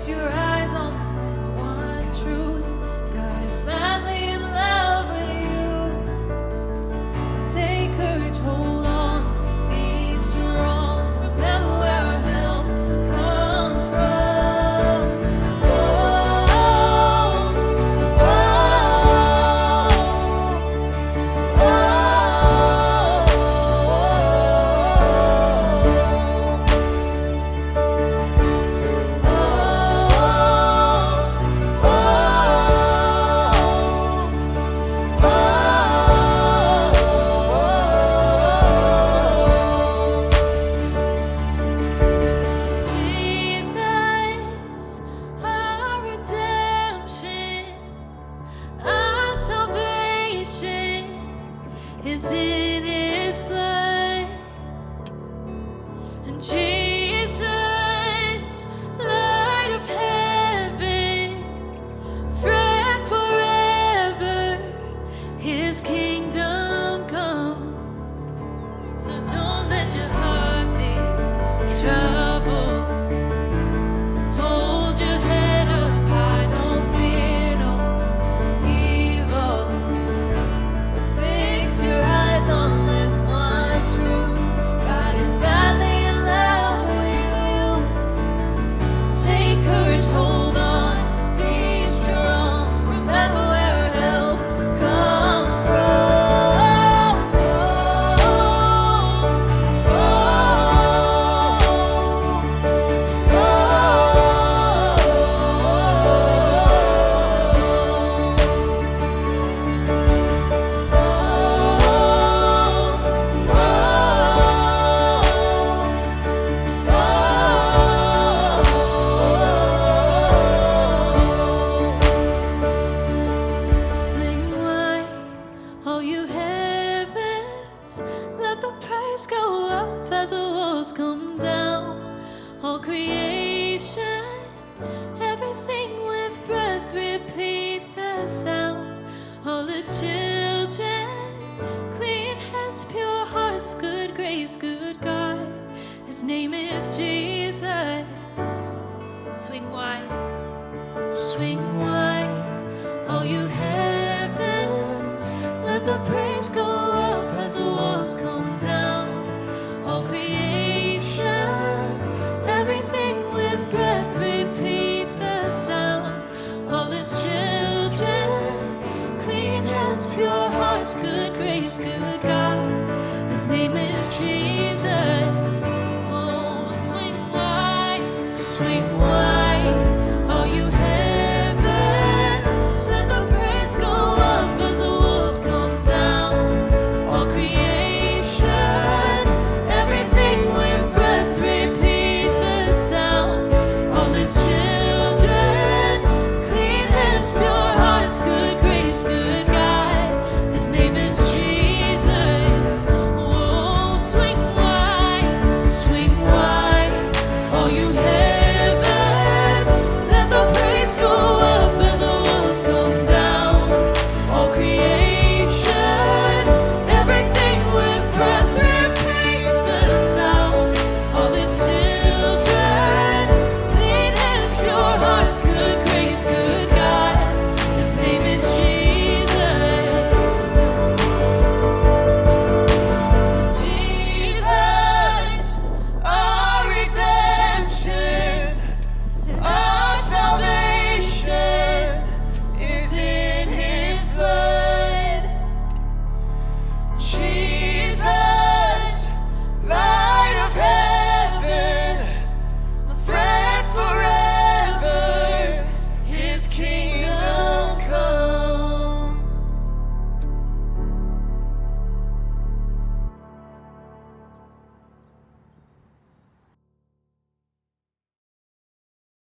your eyes on this one truth. God is madly in love with you. So take courage, hold on, be strong. Remember where our help comes from. Oh, Jesus, our redemption, our salvation is in His blood. And Jesus, light of heaven, friend forever, His kingdom come. So don't let your heart be troubled. Hold your head up high, don't fear no evil. Fix your eyes on this one truth. God is madly in love with you. Take courage, hold on, be strong. Remember where our help comes from. Swing wide, all you heavens, let the praise go up as the walls come down. All creation, everything with breath, repeat the sound. All His children, clean hands, pure hearts, good grace, good God. His name is Jesus. Swing wide, all you heavens, let the praise go up as the walls come down. All creation, everything with breath, repeat the sound. All His children, clean hands, pure hearts, good grace, good God. His name is Jesus. Oh, swing wide,